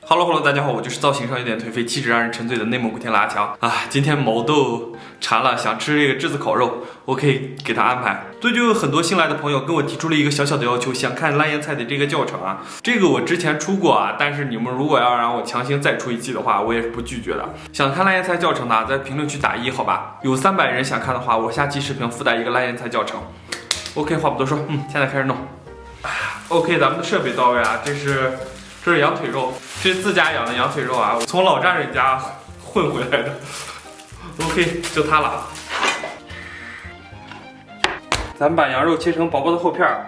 Hello，大家好，我就是造型上有点颓废，气质让人沉醉的内蒙古天拉强啊！今天毛豆馋了，想吃这个炙子烤肉，我可以给他安排。所以就有很多新来的朋友跟我提出了一个小小的要求，想看烂腌菜的这个教程啊。这个我之前出过啊，但是你们如果要让我强行再出一期的话，我也是不拒绝的。想看烂腌菜教程的，在评论区打1，好吧？有300人想看的话，我下期视频附带一个烂腌菜教程。OK， 话不多说，现在开始弄。OK， 咱们的设备到位啊，这是羊腿肉，是自家养的羊腿肉啊，我从老丈人家混回来的。OK， 就它了。咱们把羊肉切成薄薄的厚片儿。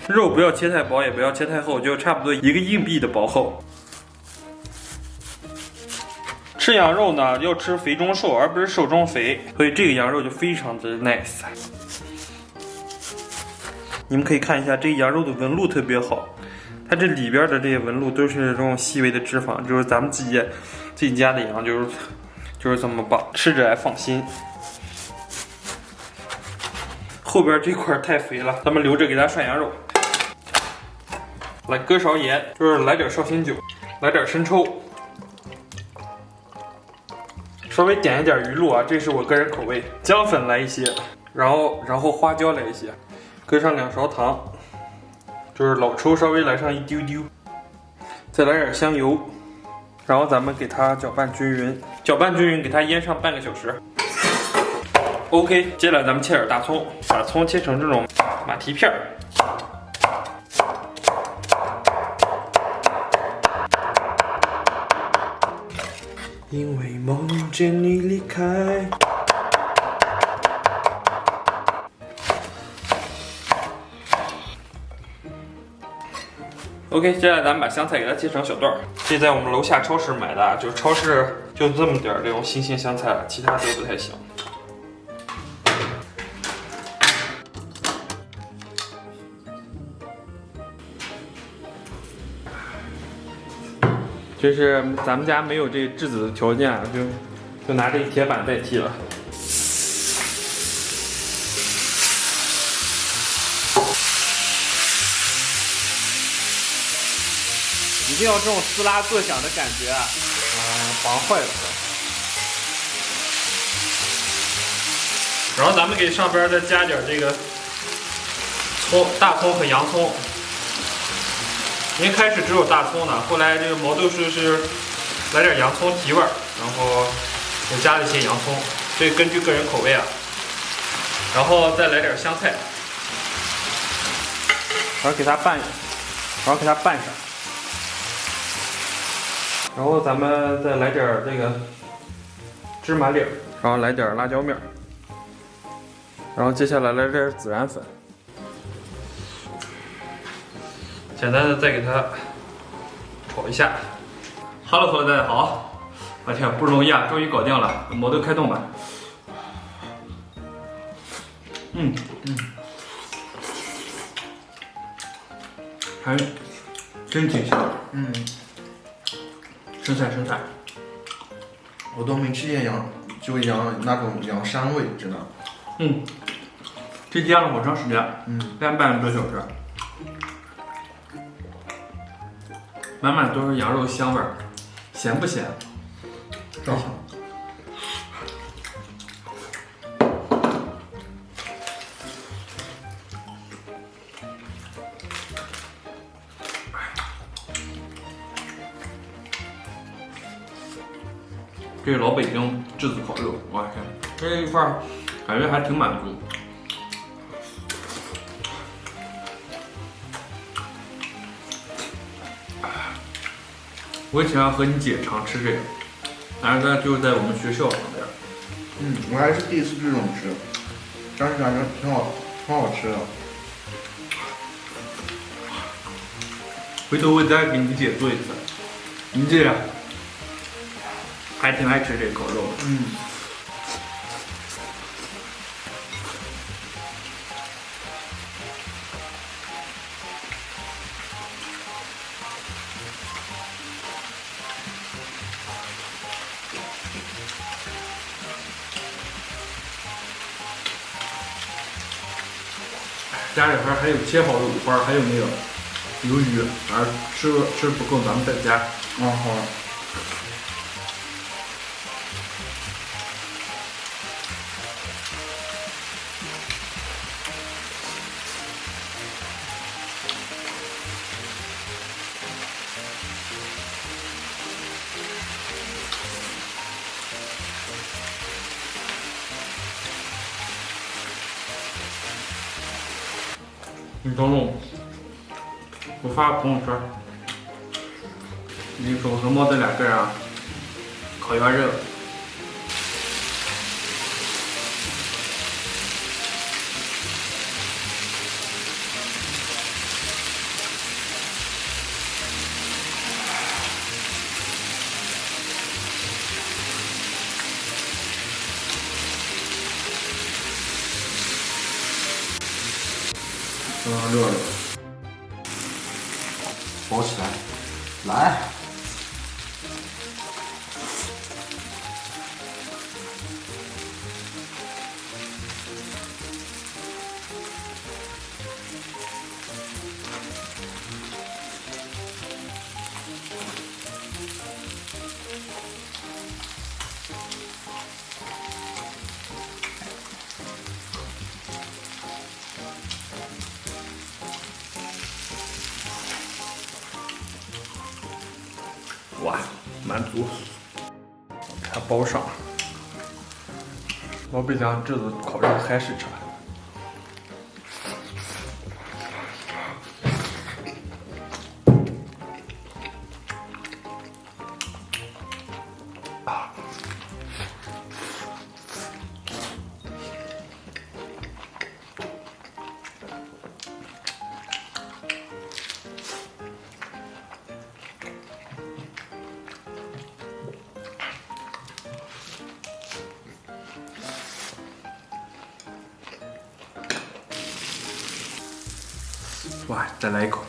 肉不要切太薄，也不要切太厚，就差不多1个硬币的薄厚。吃羊肉呢，要吃肥中瘦，而不是瘦中肥，所以这个羊肉就非常的 nice。你们可以看一下，这个羊肉的纹路特别好，它这里边的这些纹路都是这种细微的脂肪，就是咱们自己家的羊就是这么棒，吃着还放心。后边这块太肥了，咱们留着给它涮羊肉。来搁勺盐，就是来点绍兴酒，来点生抽，稍微点一点鱼露啊，这是我个人口味。姜粉来一些，然后花椒来一些。搁上2勺糖，就是老抽稍微来上一丢丢，再来点香油，然后咱们给它搅拌均匀，给它腌上半个小时。OK， 接下来咱们切点大葱，把葱切成这种马蹄片儿。因为梦见你离开。OK， 接下来咱们把香菜给它切成小段儿。这在我们楼下超市买的，就是超市就这么点儿这种新鲜香菜了，其他都不太行。就是咱们家没有这质子的条件，就拿这个铁板代替了。一定要这种滋啦作响的感觉啊，防坏了。然后咱们给上边再加点这个大葱和洋葱。因为开始只有大葱呢，后来这个毛豆是来点洋葱提味儿，然后我加了一些洋葱，所以根据个人口味啊。然后再来点香菜，然后给它拌上。然后咱们再来点这个芝麻粒儿，然后来点辣椒面儿，然后接下来来点孜然粉，简单的再给它炒一下。Hello， 大家好！我天，不容易啊，终于搞定了，毛豆开动吧。还真挺香。生菜，我都没吃见那种羊膻味，真的。这煎了好长时间，干半个多小时，满满都是羊肉香味儿，咸不咸？正好。这是老北京炙子烤肉，我天，这一块感觉还挺满足。我以前要和你姐常吃这个，但是她就在我们学校旁边。我还是第一次这种吃，但是感觉挺好吃的。回头我再给你姐做一次，你姐还挺爱吃这个烤肉的。家里还有切好的五花，还有那个鱿鱼，吃不够咱们再加。好的。你等等，我发朋友圈。你说和猫这两个人啊，烤圆肉。热热，包起来，来。哇，满足，还包上。老北京这子烤肉还是吃。哇，再来一口。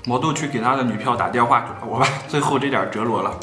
毛豆去给他的女票打电话去了，我把最后这点折罗了。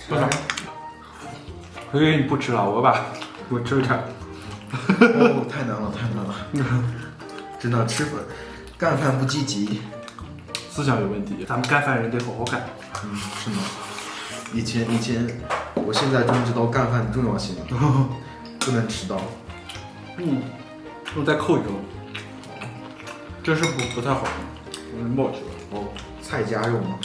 不是，所以你不吃了，我吃点。哦，太难了，太难了！真的吃饭干饭不积极，思想有问题，咱们干饭人得好好干。是吗？以前，我现在终于知道干饭的重要性了，不能迟到。我再扣一个，这是不太好，我冒去了。哦，菜夹肉吗？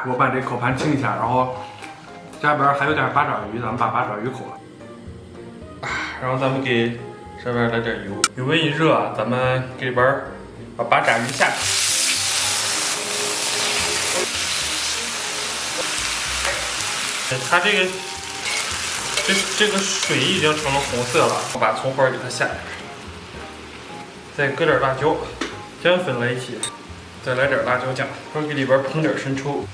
我把这烤盘清一下，然后家边还有点八爪鱼，咱们把八爪鱼烤了。然后咱们给上面来点油，油温一热，咱们给里边把八爪鱼下去。它这个水已经成了红色了，我把葱花给它下去。再搁点辣椒，姜粉来一起，再来点辣椒酱，或者给里边烹点生抽。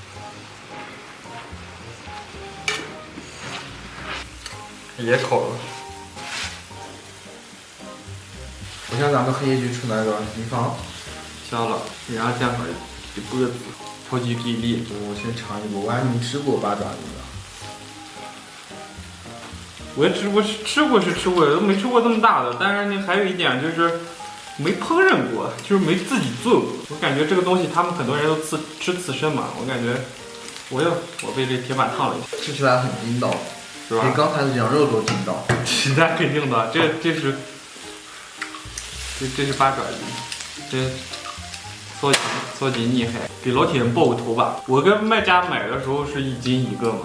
也烤了。我想咱们黑鱼出来个地方，香了，然后酱粉一脖子，超级给力。我先尝一口，我还没吃过八爪鱼呢。我也吃过，都没吃过这么大的。但是呢，还有一点就是没烹饪过，就是没自己做过。我感觉这个东西，他们很多人都吃刺身嘛，我感觉我被这铁板烫了一下，吃起来很筋道，是吧？比刚才的羊肉都筋道。那肯定的，这是八爪鱼，这超级厉害。给老铁们爆个头吧，我跟卖家买的时候是1斤一个嘛，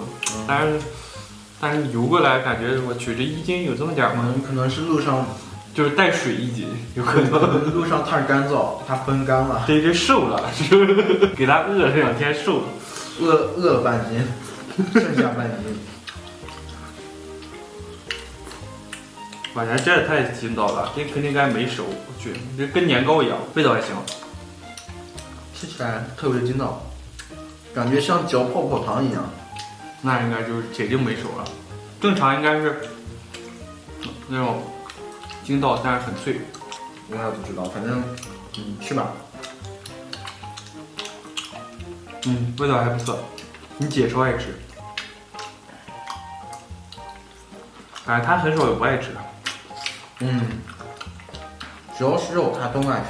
但是邮过来感觉我去这1斤有这么点吗？可能是路上就是带水1斤，有可能路上太干燥，它风干了。这瘦了，给它饿了这2天瘦了，饿了半斤，剩下半斤。反正这也太筋道了，这肯定该没熟，我去，这跟年糕一样，味道还行。吃起来特别筋道，感觉像嚼泡泡糖一样。那应该就是铁定没熟了，正常应该是那种筋道，但是很脆。我也不知道，反正吃吧。味道还不错，你姐超爱吃，感觉她很少有不爱吃的。只要是肉，它都爱吃。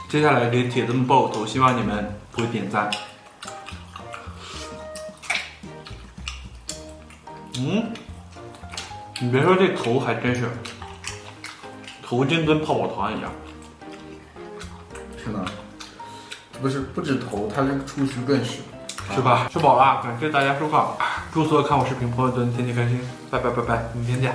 接下来给铁子们爆个头，希望你们给我点赞。你别说这头还真是，头真跟泡泡糖一样。是呢，不止头，它这个触须更是。是吧？吃饱了，感谢大家收看，祝所有看我视频朋友都能天天开心，拜拜，明天见。